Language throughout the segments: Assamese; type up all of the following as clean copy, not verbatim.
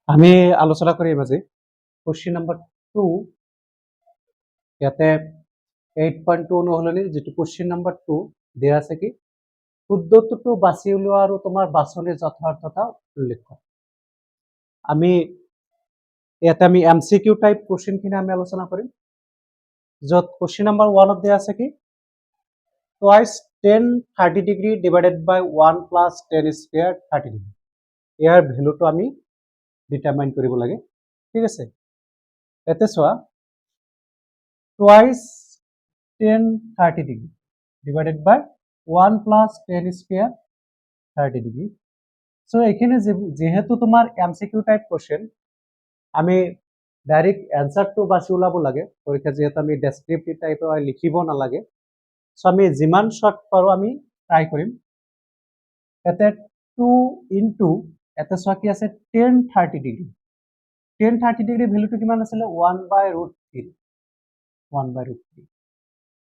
আমি আলোচনা কৰিম আজি কোশ্চিন নম্বৰ 2 ইয়াতে 8.2 অনুসলনি যেটো কোশ্চিন নম্বৰ 2 দিয়া আছে কি শুদ্ধটোটো বাছি উলিওৱা আৰু তোমাৰ বাছনিৰ যথাৰ্থতা উল্লেখ কৰা। আমি এমসিকিউ টাইপ কোশ্চিন খিনি আমি আলোচনা কৰিম যত কোশ্চিন নম্বৰ 1 ত দিয়া আছে কি twice 10 30 degree divided by 1 plus 10 square 30 degree ইয়াৰ ভ্যালুটো আমি ডিটাৰমাইন কৰিব লাগে ঠিক আছে এতে সোয়া twice 10 30 degree divided by 1 plus 10 square 30 degree so এখানে যেহেতু তোমার এমসিকিউ টাইপ কোশ্চেন আমি ডাইরেক্ট অ্যানসারটো বাছি ওলাব লাগে পরীক্ষা যেহেতু আমি ডেসক্রিপটিভ টাইপৰ লিখিব নালাগে সো আমি যিমান শৰ্ট পাৰো আমি ট্ৰাই কৰিম এতে 2 ইনটু এতে সোয়া কি আছে 10 30 ডিগ্রি 10 30 ডিগ্রি ভ্যালুটো কিমান আছিল 1/√3 1/√3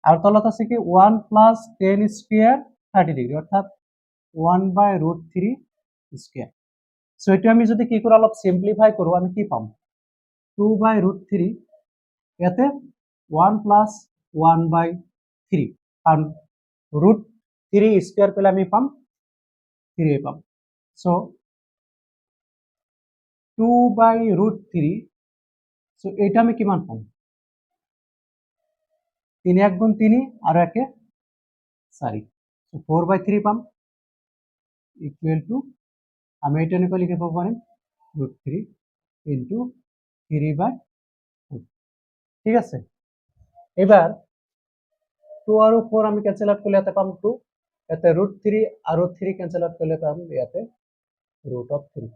আর তলত আছে কি 1 plus 10 square 30 ডিগ্রি অর্থাৎ 1/√3 স্কয়ার সো এটা আমি যদি কি করে অলপ সিম্পলিফাই করব আমি কি পাম 2/√3 এতে 1 plus 1/3 কারণ √3 স্কয়ার পেলে আমি পাম 3 পাম সো 2/√3 সো এটা আমি কিমান পাম 3 1 গুণ 3 আর একে 4 সো 4/3 পাম ইকুয়াল টু আমি এটা নিয়ে লিখে পাবো মানে √3 ইনটু 3/4 ঠিক আছে এবার 2 আর 4 আমি ক্যান্সেল আউট করলে এতে পাম 2 এতে √3 আর 3 ক্যান্সেল আউট করলে পাম এতে √3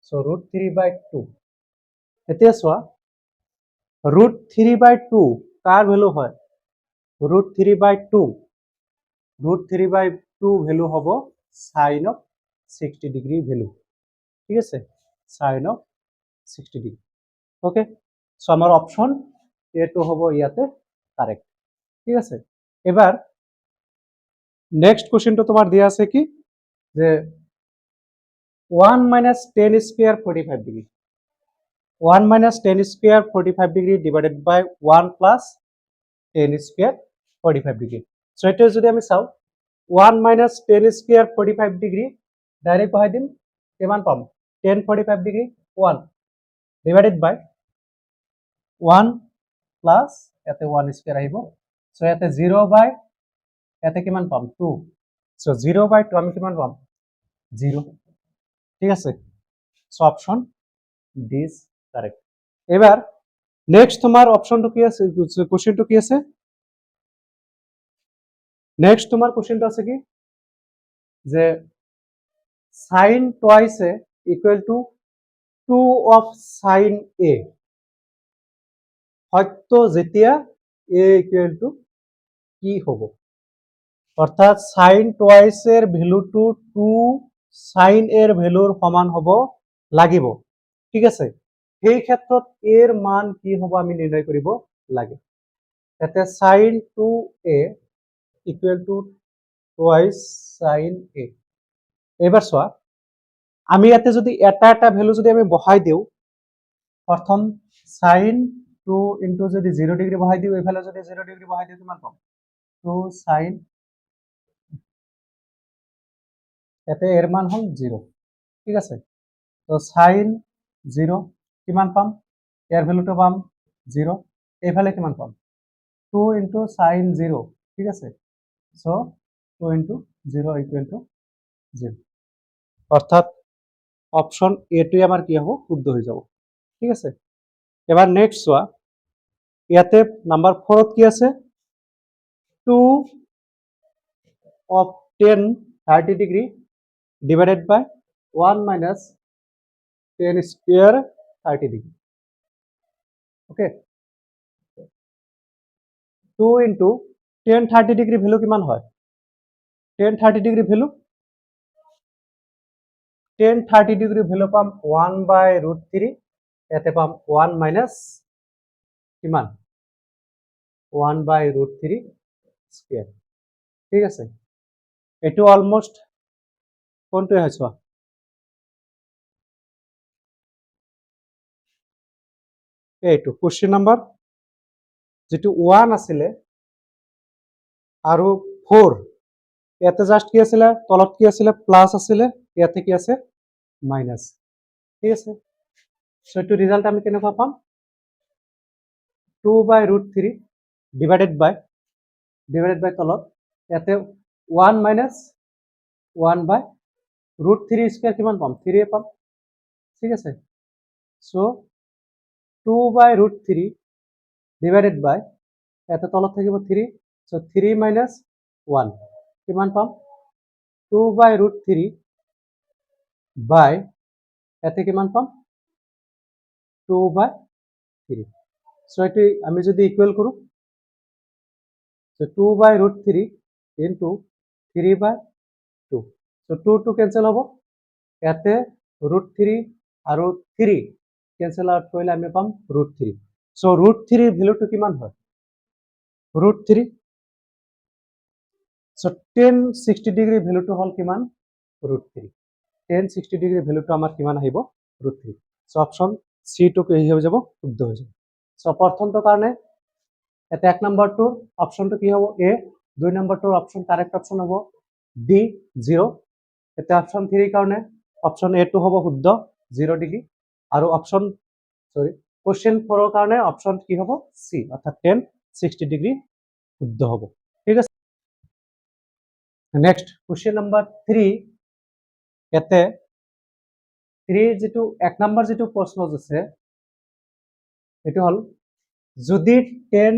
সো √3/2 এতে আসোয়া √3/2 কার ভ্যালু হয় √3/2 √3/2 ভ্যালু হবো sin of 60 ডিগ্রি ভ্যালু ঠিক আছে sin of 60 degree okay so আমার অপশন A2 হবো ইয়াতে কারেক্ট ঠিক আছে এবার নেক্সট কোশ্চেনটা তোমার দেয়া আছে কি যে 1 minus 10 square 45 degree 1 minus 10 square 45 degree divided by 1 plus 10 square 45 degree so এটা যদি আমি চাও 1 minus 10 square 45 degree ডাইরেক্ট বহাই দিম কিমান পাম 10 45 degree 1 divided by 1 plus এতে 1 square আহিব so এতে 0 by এতে কিমান পাম 2 so 0/2 আমি কিমান পাম 0 ঠিক আছে so option D is correct এবার নেক্সট তোমার অপশনটা কি আছে কোশ্চেনটা কি আছে নেক্সট তোমার কোশ্চেনটা আছে কি যে sin twice a equal to 2 of sin a হয়তো যেতিয়া a equal to কি হবে অর্থাৎ sin twice এর ভ্যালুটো 2 sin এর ভ্যালুর সমান হব লাগিব ঠিক আছে এই ক্ষেত্ৰত এৰ মান কি হ'ব আমি নিৰ্ণয় কৰিব লাগে এতে sin 2a equal to twice sin a এবার সোয়া আমি ইয়াতে যদি এটা এটা ভ্যালু যদি আমি বহাই দিও প্রথম sin 2 ইনটু যদি 0 ডিগ্রি বহাই দিও এফালে যদি 0 ডিগ্রি বহাই দিও কিমান পাম 2 sin এতে এর মান হল 0 ঠিক আছে তো sin 0 কিমান পাম এর ভ্যালুটা পাম 0 এফালে কিমান পাম 2 ইনটু sin 0 ঠিক আছে সো 2 ইনটু 0 ইকুয়াল টু 0 অর্থাৎ অপশন এ2 আমার কি হবে শুদ্ধ হয়ে যাব ঠিক আছে এবার নেক্সট সোয়া ইয়াতে নাম্বার 4 কি আছে 2 of 10 30 degree divided by 1 minus 10 square 30 degree okay 2 into 10 30 degree value কিমান হয় 10 30 degree ভ্যালু 10 30 degree ভ্যালু পাম 1/√3 এতে পাম 1 minus কিমান 1/√3 স্কয়ার ঠিক আছে এটো অলমোস্ট কোনটো হইছো এইটো কুৱেশ্যন নাম্বাৰ যেটো 1 আছিলে আৰু 4 ইয়াতে জাস্ট কি আছিলে তলত কি আছিলে প্লাস আছিলে ইয়াতে কি আছে মাইনাস ঠিক আছে সো এটো ৰিজাল্ট আমি কেনেকুৱা পাম 2/√3 ডিভাইডেড বাই তলত ইয়াতে 1 মাইনাস 1/√3 স্কয়ার কিমান পাম 3 পাম ঠিক আছে সো 2/√3 ডিভাইডেড বাই ইয়াতে তলত থাকিব 3 সো 3 মাইনাস 1 কিমান পাম 2/√3 বাই ইয়াতে কিমান পাম 2/3 সো এটি আমি যদি ইকুয়াল করু সো 2/√3 ইনটু 3/2 সো 2 ক্যান্সেল হবো ইয়াতে √3 আৰু 3 ক্যান্সেল আউট কৰিলে আমি পাম √3 সো √3 ভ্যালুটো কিমান হয় √3 সো tan 60 ডিগ্রি ভ্যালুটো হল কিমান √3 tan 60 ডিগ্রি ভ্যালুটো আমাৰ কিমান আহিব √3 সো অপশন সি টু কি হৈ যাব শুদ্ধ হৈ যাব সো প্ৰথমটো কাৰণে এটা 1 নম্বৰটো অপশনটো কি হ'ব এ 2 নম্বৰটোৰ অপশন কাৰেক্ট অপশন হ'ব ডি 0 এটা অপশন 3 কাৰণে অপশন এ টু হ'ব শুদ্ধ 0 ডিগ্ৰি আৰু অপশন সৰি কোশ্চেন 4 ৰ কাৰণে অপশন কি হ'ব সি অৰ্থাৎ tan 60 ডিগ্রি শুদ্ধ হ'ব ঠিক আছে নেক্সট কোশ্চেন নাম্বার 3 এতে 3 যেটো 1 নম্বৰ যেটো প্ৰশ্ন আছে এটো হল যদি tan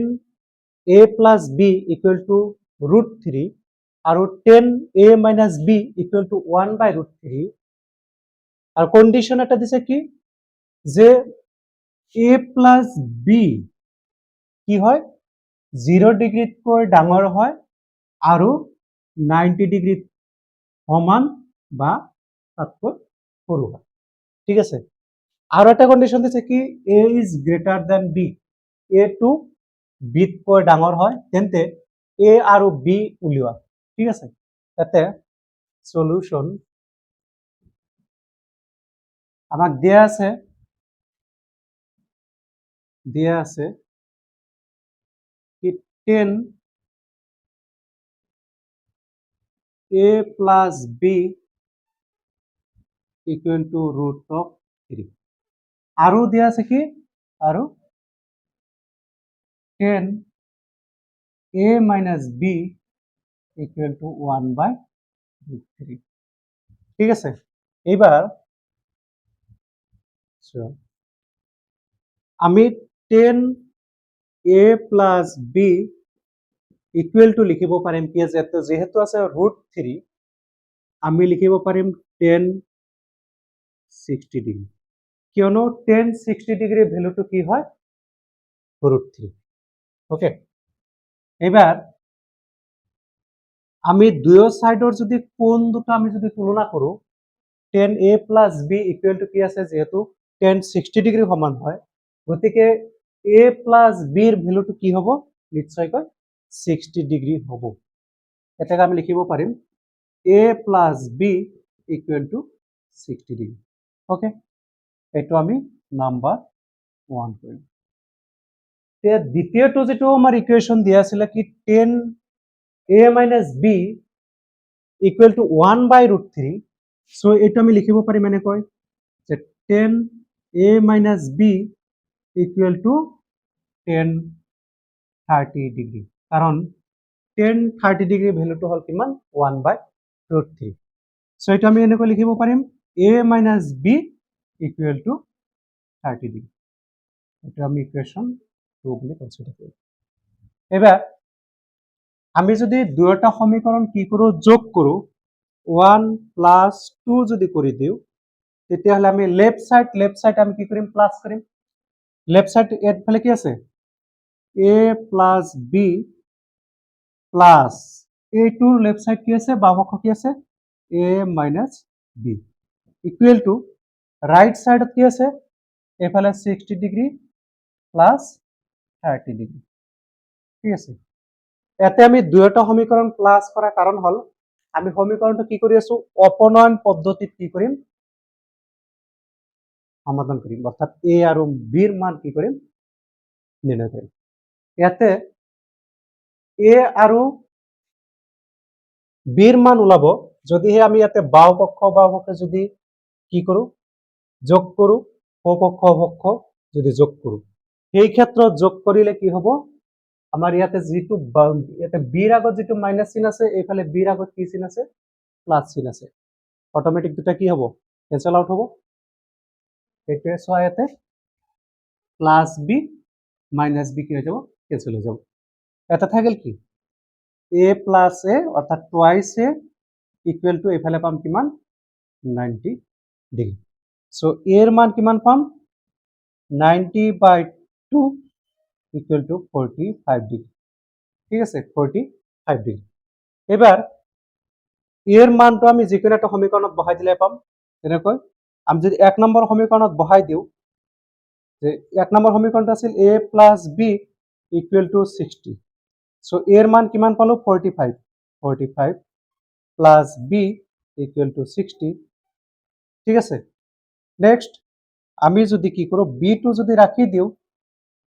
a plus b equal to √3 আৰু tan a minus b equal to 1/√3 আর কন্ডিশন এটা দিছে কি যে a plus b কি হয় 0 ডিগ্ৰীতকৈ ডাঙৰ হয় আৰু 90 ডিগ্ৰীত সমান বা তাতকৈ সৰু হয় ঠিক আছে আৰু এটা কন্ডিশন দিছে কি a is greater than b a to b তকৈ ডাঙৰ হয় তেন্তে a আৰু b উলিওৱা ঠিক আছে তাতে সলিউশন আমাক দিয়া আছে কি 10 a plus b equal to √3 আৰু দিয়া আছে কি আৰু 10 a minus b equal to 1/√3 ঠিক আছে এইবার আমি 10 a plus b equal to লিখিব পাৰিম কি যেহেতু আছে √3 আমি লিখিব পাৰিম 10 60 ডিগ্ৰি কিয়নো 10 60 ডিগ্ৰি ভ্যালুটো কি হয় √3 ওকে এবাৰ আমি দুয়ো সাইডৰ যদি কোণ দুটো আমি যদি তুলনা কৰো 10 a plus b equal to কি আছে যেহেতু 10 60 ডিগ্রি সমান হয় গতিকে a plus b এর ভ্যালুটো কি হ'ব নিশ্চয়কৈ 60 ডিগ্রি হ'ব এটাকে আমি লিখিব পাৰিম a plus b equal to 60 degree okay এটো আমি নাম্বাৰ 1 কৰিম তে দ্বিতীয়টো যেটো আমাৰ ইকুৱেশন দিয়া আছিল কি 10 a minus b equal to 1/√3 so এটো আমি লিখিব পাৰিম এনেকৈ যে 10 a minus b equal to 10 30 degree কারণ 10 30 ডিগ্রি ভ্যালুটো হল কিমান 1/√3 so এটা আমি এনেকৈ লিখিব পাৰিম a minus b equal to 30 degree এটা আমি ইকুয়েশন 2 বুলি কনসিডার করি এবার আমি যদি দুয়োটা সমীকরণ কি করো যোগ করো 1 plus 2 যদি করে দিও তেতিয়াহলে আমি লেফট সাইড আমি কি করিম প্লাস করিম লেফট সাইড এর ফলে কি আছে a plus b plus a tour left side কি আছে বামপক্ষ কি আছে a minus b equal to right side কি আছে এফালে 60 ডিগ্রি প্লাস 30 ডিগ্রি ঠিক আছে এতে আমি দুয়োটা সমীকরণ প্লাস করার কারণ হল আমি সমীকরণটা কি কৰি আছো অপনয়ন পদ্ধতিত কি কৰিম সমাধান কৰিম অৰ্থাৎ a আৰু b এৰ মান কি কৰিম নিৰ্ণয় কৰিম। ইয়াতে এ আৰু বিৰ মান ওলাব যদিহে আমি ইয়াতে বাওপক্ষে যদি কি কৰো যোগ কৰো, সপক্ষ যদি যোগ কৰো, সেই ক্ষেত্ৰত যোগ কৰিলে কি হ'ব, আমাৰ ইয়াতে যিটো ইয়াতে বিৰ আগত যিটো মাইনাছ চিন আছে, এইফালে বিৰ আগত কি চিন আছে, প্লাছ চিন আছে, অট'মেটিক দুটা কি হ'ব, কেঞ্চেল আউট হ'ব। সেইটোৱে চোৱা ইয়াতে প্লাছ বি মাইনাছ বি কি হৈ যাব, কেঞ্চেল হৈ যাব। এটা থাকিল কি এ প্লাছ এ অৰ্থাৎ টুৱাইছ এ ইকুৱেল টু এইফালে পাম কিমান 90 ডিগ্ৰী। সো এৰ মান কিমান পাম 90/2 ইকুৱেল টু 45 ডিগ্ৰী। ঠিক আছে 45 ডিগ্ৰী। এবাৰ এৰ মানটো আমি যিকোনো একটা সমীকৰণত বহাই দিলে পাম। তেনেকৈ আমি যদি 1 নম্বৰ সমীকৰণত বহাই দিওঁ, যে 1 নম্বৰ সমীকৰণটো আছিল a plus b equal to 60। So এর মান কিমান পালো 45 প্লাস b ইকুয়াল টু 60। ঠিক আছে নেক্সট আমি যদি কি করব b টু যদি রাখি দিও,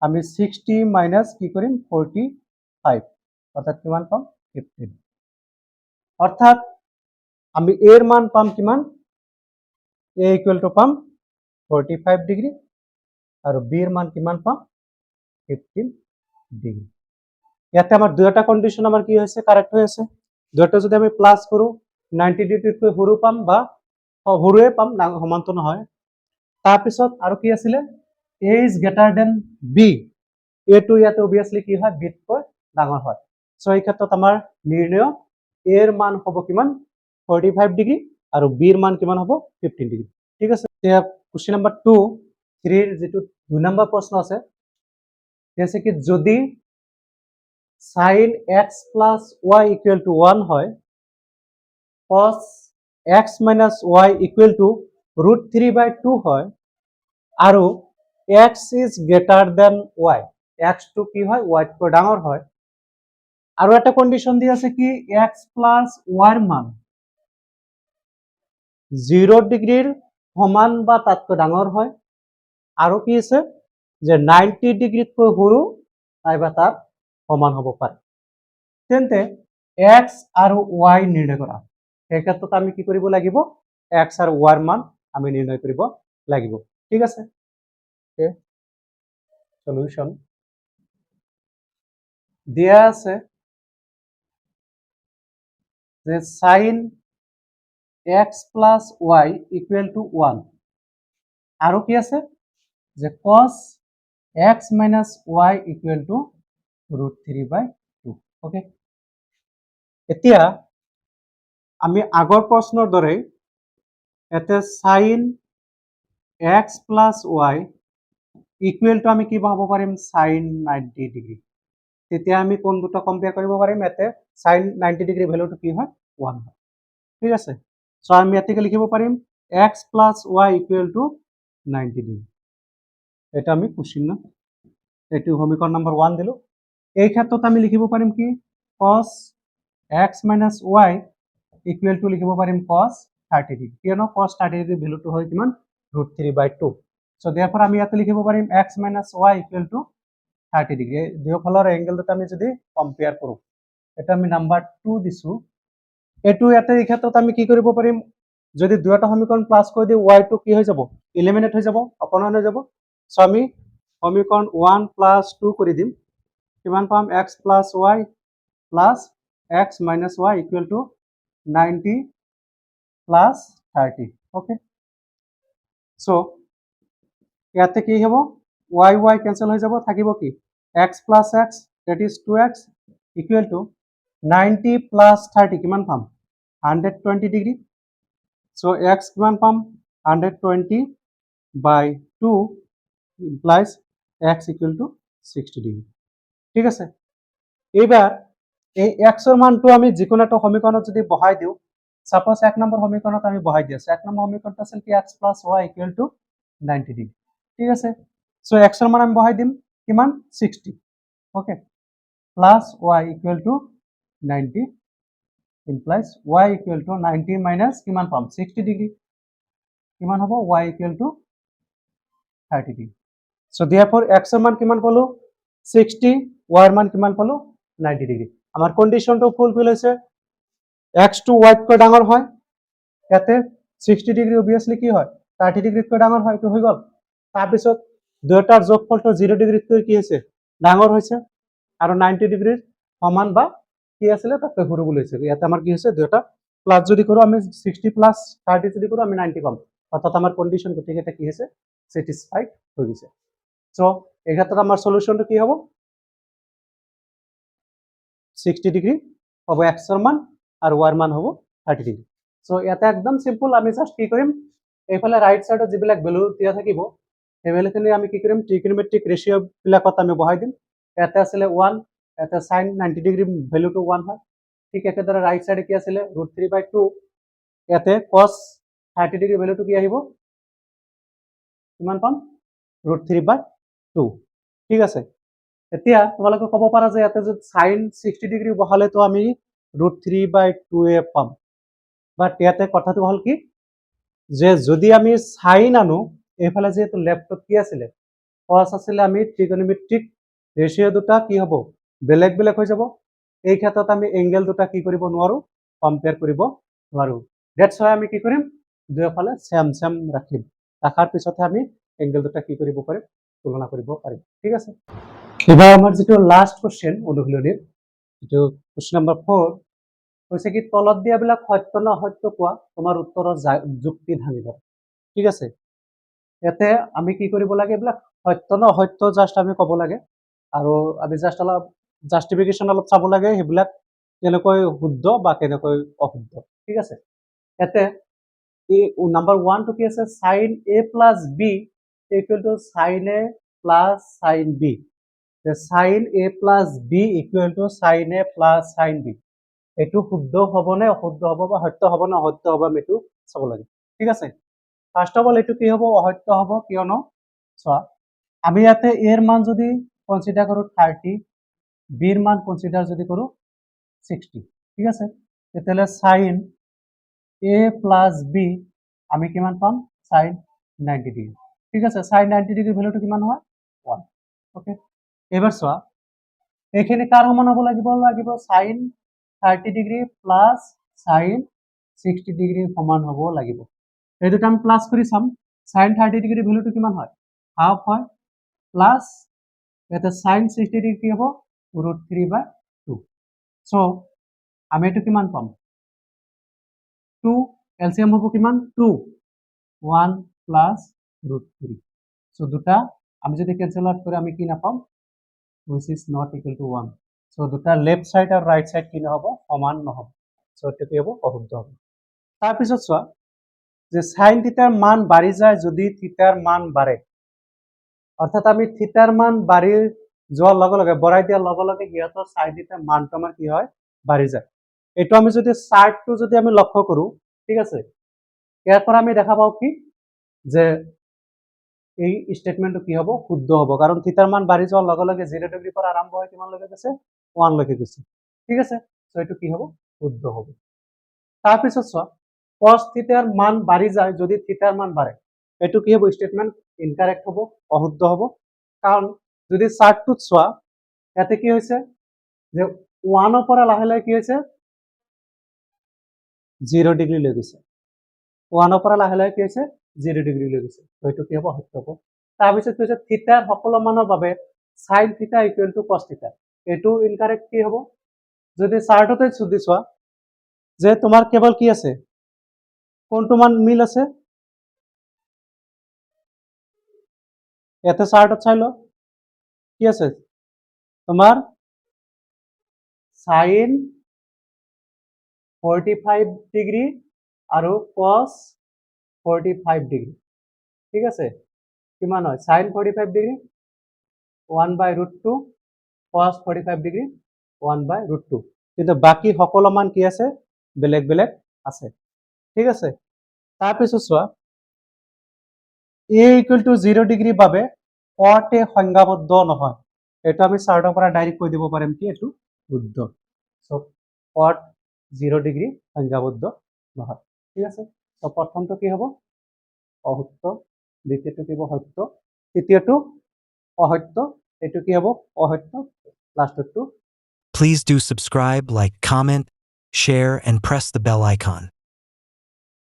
আমি 60 মাইনাস কি করিম 45 অর্থাৎ কিমান পাম 15। অর্থাৎ আমি এর মান পাম কিমান a ইকুয়াল টু পাম 45 ডিগ্রি আর b এর মান কিমান পাম 15 ডিগ্রি। ইয়াতে আমার দুইটা কন্ডিশন আমার কি হয়েছে কারেক্ট হয়েছে। দুইটা যদি আমি প্লাস করু 90 ডিগ্রিতকৈ সৰু পাম বা সৰুৱে পাম, সমানটো নহয়। তাৰপিছত আৰু কি আছিলে a is greater than b, a টো ইয়াতে অবভিয়াসলি কি হয় b তকৈ ডাঙৰ হয়। সো এই ক্ষেত্ৰত আমাৰ নিৰ্ণয় a এৰ মান হ'ব কিমান 45 ডিগ্ৰী আৰু b এৰ মান কিমান হ'ব 15 ডিগ্ৰী। ঠিক আছে এতিয়া কোশ্চেন নাম্বাৰ 2 3 যেটো 2 নম্বৰ প্ৰশ্ন আছে, আছে কি যদি sin x plus y equal to 1 হয়, cos x minus y equal to √3/2 হয়, আৰু x is greater than y, x to কি হয় y তকৈ ডাঙৰ হয়, আৰু এটা কন্ডিশন দি আছে কি x plus y এৰ মান 0 ডিগ্ৰীৰ সমান বা তাতকৈ ডাঙৰ হয়, আৰু কি আছে যে 90 ডিগ্ৰীতকৈ সৰু নাইবা তাত সমান হ'ব পাৰে, তেন্তে x আৰু y নিৰ্ণয় কৰা। সেই ক্ষেত্ৰত আমি কি কৰিব লাগিব x আৰু y এৰ মান আমি নিৰ্ণয় কৰিব লাগিব। ঠিক আছে সলিউশন দিয়া আছে যে sin x plus y equal to 1 আৰু কি আছে যে cos x minus y equal to √3/2। Okay এতিয়া আমি আগৰ প্ৰশ্নৰ দৰে এতে sin x plus y equal to আমি কি পাব পাৰিম sin 90 ডিগ্ৰী। তেতিয়া আমি কোন দুটো কম্পেয়াৰ কৰিব পাৰিম, এতে sin 90 ডিগ্ৰী ভ্যালুটো কি হয় 1 হয়। ঠিক আছে সো আমি ইয়াতে লিখিব পাৰিম x plus y equal to 90 degree. এটা আমি কোশ্চেন না এটো সমীকৰণ নাম্বাৰ 1 দিলো। এই ক্ষেত্ৰত আমি লিখিব পাৰিম কি cos x minus y equal to লিখিব পাৰিম cos 30 ডিগ্ৰী, কিয়নো cos 30 ডিগ্ৰী ভ্যালুটো হয় কিমান √3/2। সো therefore আমি ইয়াতে লিখিব পাৰিম x minus y equal to 30 degree. দুয়োফালৰ এংগেল দুটা আমি যদি কম্পেয়াৰ কৰো, এটা আমি নাম্বাৰ 2 দিছো, এটো ইয়াতে এই ক্ষেত্ৰত আমি কি কৰিব পাৰিম যদি দুয়োটা সমীকৰণ প্লাস কৰি দিও y টো কি হৈ যাব এলিমিনেট হৈ যাব, অপনয়ন হৈ যাব। সো আমি সমীকৰণ 1 প্লাস 2 কৰি দিম, কিমান পাম x plus y plus x minus y equal to 90 plus 30। Okay so ইয়াতে কি হ'ব y y ক্যান্সেল হৈ যাব, থাকিব কি x plus x that is 2x equal to 90 plus 30 কিমান পাম 120 ডিগ্ৰী। সো x কিমান পাম 120/2 implies x equal to 60 degree. ঠিক আছে এইবার এই x এর মানটো আমি যিকোনো একটা সমীকরণত যদি বহাই দিও, সাপোজ 1 নম্বৰ সমীকৰণত আমি বহাই দিছো, 1 নম্বৰ সমীকৰণটো আছিল কি x plus y equal to 90 degree. ঠিক আছে সো x এর মান আমি বহাই দিম কিমান 60। Okay plus y equal to 90 implies y equal to 90 minus কিমান পাম 60 ডিগ্ৰী, কিমান হ'ব y equal to 30 degree. So therefore x এৰ মান কিমান পালো 60 y মান কিমান পালো 90 ডিগ্ৰী আমাৰ কন্ডিশনটো ফুলফিল হৈছে x টু y কৈ ডাঙৰ হয় ইয়াতে 60 ডিগ্ৰী অবিয়াসলি কি হয় 30 ডিগ্ৰীতকৈ ডাঙৰ হয় এইটো হৈ গ'ল তাৰপিছত দুটাৰ যোগফলটো 0 ডিগ্ৰীতকৈ কি হৈছে ডাঙৰ হৈছে আৰু 90 ডিগ্ৰীৰ সমান বা কি আছিলে তাতে সৰু বুলি হৈছে ইয়াতে আমাৰ কি হৈছে দুটা প্লাস যদি কৰো আমি 60 প্লাস 30 যদি কৰো আমি 90 পাম অর্থাৎ আমার কন্ডিশন গতিকে এটা কি হৈছে স্যাটিসফাইড হৈ গৈছে সো এই ক্ষেত্ৰত আমাৰ সলিউশনটো কি হ'ব 60 ডিগ্ৰী হ'ব x এৰ মান আৰু y এৰ মান হ'ব 30 ডিগ্ৰী সো এটা একদম সিম্পল আমি জাস্ট কি কৰিম এইফালে ৰাইট সাইডত যিবিলাক ভ্যালু দিয়া থাকিব এই ভ্যালুখিনি আমি কি কৰিম ট্ৰিগনোমেট্ৰিক ৰেশিও বিলাকত আমি বহাই দিম ইয়াতে আছিলে 1 ইয়াতে sin 90 ডিগ্ৰী ভ্যালুটো 1 হয় ঠিক একেদৰে ৰাইট সাইডে কি আছিলে √3/2 ইয়াতে cos 30 ডিগ্ৰী ভ্যালুটো কি আহিব কিমান পাম √3/2 ঠিক আছে এতিয়া তোমালোকে ক'ব পাৰা যে ইয়াতে যদি sin 60 ডিগ্ৰী বহালে তো আমি √3/2 এ পাম বাট ইয়াতে কথাটো হল কি যে যদি আমি sin আনো এইফালে যেহেতু লেফটত কি আছিলে cos আছিলে আমি ট্ৰিগনোমেট্ৰিক ৰেশিও দুটা কি হ'ব বেলেগ বেলেগ হৈ যাব এই ক্ষেত্ৰত আমি এঙ্গেল দুটা কি কৰিব নোৱাৰো কম্পেয়াৰ কৰিব নোৱাৰো দ্যাটস হোৱাই আমি কি কৰিম দুয়োফালে সেম সেম ৰাখিম ৰাখাৰ পিছতে আমি এঙ্গেল দুটা কি কৰিব পাৰিম তুলনা কৰিব পাৰিম ঠিক আছে এবাৰ আমাৰ যেটো লাস্ট কোশ্চেন অনুশীলনীৰ যেটো কোশ্চেন নাম্বাৰ 4 হৈছে কি তলত দিয়াবিলাক সত্য না অসত্য কোৱা তোমাৰ উত্তৰৰ যুক্তি ভাঙিব ঠিক আছে ইয়াতে আমি কি কৰিব লাগে এইবিলাক সত্য না অসত্য জাস্ট আমি ক'ব লাগে আৰু আমি জাস্ট অলপ জাস্টিফিকেশন অলপ চাব লাগে সেইবিলাক কেনেকৈ শুদ্ধ বা কেনেকৈ অশুদ্ধ ঠিক আছে ইয়াতে নাম্বার 1 টো কি আছে sin a plus b equal to sin a plus sin b sin a plus b equal to sin a plus sin b এটো শুদ্ধ হ'ব নে অশুদ্ধ হ'ব বা সত্য হ'ব নে অসত্য হ'ব আমি এটো চাব লাগে ঠিক আছে ফার্স্ট অফ অল এটো কি হ'ব অসত্য হ'ব কিয়নো চোৱা আমি ইয়াতে a এৰ মান যদি কনসিডাৰ কৰো 30 b এৰ মান কনসিডাৰ যদি কৰো 60 ঠিক আছে তেতিয়ালে sin a plus b আমি কিমান পাম sin 90 ডিগ্ৰী ঠিক আছে sin 90 ডিগ্ৰী ভ্যালুটো কিমান হয় 1 ওকে এবাৰ চোৱা এখানে কাৰ সমান হ'ব লাগিব sin 30 degree plus sin 60 degree সমান হ'ব লাগিব এই দুটা আমি প্লাস কৰি চাম sin 30 ডিগ্ৰী ভ্যালুটো কিমান হয় হাফ হয় প্লাস এটা sin 60 ডিগ্ৰী কি হ'ব √3/2 সো আমি এটো কিমান পাম 2 এলসিএম হ'ব কিমান 2 1 প্লাস √3 সো দুটা আমি যদি ক্যান্সেল আউট করি আমি কি না পাম which is not equal to 1 so দুটা লেফট সাইড আর রাইট সাইড কি নহব সমান নহব সো এটো কি হ'ব অশুদ্ধ হ'ব তাৰ পিছত চোৱা যে sin থিটাৰ মান বাঢ়ি যায় যদি থিটাৰ মান বাঢ়ে অৰ্থাৎ আমি থিটাৰ মান বাঢ়ি যোৱাৰ লগে লগে বঢ়াই দিয়াৰ লগে লগে ইহঁতৰ sin থিটাৰ মানটো আমাৰ কি হয় বাঢ়ি যায় এটো আমি যদি চাৰ্টটো যদি আমি লক্ষ্য কৰো ঠিক আছে ইয়াৰ পৰা আমি দেখা পাও কি যে এই স্টেটমেন্টটো কি হ'ব শুদ্ধ হ'ব কাৰণ থিটাৰ মান বাঢ়ি যোৱাৰ লগে লগে 0 ডিগ্ৰীৰ পৰা আৰম্ভ হৈ কিমান লৈকে গৈছে 1 লৈকে গৈছে ঠিক আছে সো এটো কি হ'ব শুদ্ধ হ'ব তাৰ পিছত চোৱা cos থিটাৰ মান বাঢ়ি যায় যদি থিটাৰ মান বাঢ়ে এটো কি হ'ব স্টেটমেন্ট ইনকাৰেক্ট হ'ব অশুদ্ধ হ'ব কাৰণ যদি চাৰ্টটোত চোৱা ইয়াতে কি হৈছে যে 1 ৰ পৰা লাহে লাহে কি হৈছে 0 ডিগ্ৰী লৈ গৈছে 1 ৰ পৰা লাহে লাহে কি হৈছে 0 ডিগ্ৰী লৈ গৈছে তো এটো কি হ'ব সত্য হ'ব তাৰ পিছত কৈছে থিটাৰ সকলো মানৰ বাবে sin থিটা ইকুৱেল টু cos থিটা এটো ইনকাৰেক্ট কি হ'ব যদি চাৰ্টতে সুধি চোৱা যে তোমাৰ কেৱল কি আছে কোনটো মান মিল আছে ইয়াতে চাৰ্টত চাই লো কি আছে তোমাৰ sin 45 ডিগ্ৰী আৰু cos 45 ডিগ্ৰী ঠিক আছে কিমান হয় sin 45 ডিগ্ৰী 1/√2 cos 45 ডিগ্ৰী 1/√2 কিন্তু বাকি সকলো মান কি আছে বেলেগ বেলেগ আছে ঠিক আছে তাৰ পিছত চোৱা a = 0 ডিগ্ৰীৰ বাবে cot a সংজ্ঞাবদ্ধ নহয় এটা আমি চাৰ্টৰ পৰা ডাইৰেক্ট কৈ দিব পাৰিম কি এটো শুদ্ধ সো cot 0 ডিগ্ৰী সংজ্ঞাবদ্ধ নহয় ঠিক আছে তো প্ৰথমটো কি হ'ব অসত্য দ্বিতীয়টো কি হ'ব সত্য তৃতীয়টো অসত্য এইটো কি হ'ব অসত্য লাষ্টটো Please do subscribe, like, comment, share, and press the bell icon.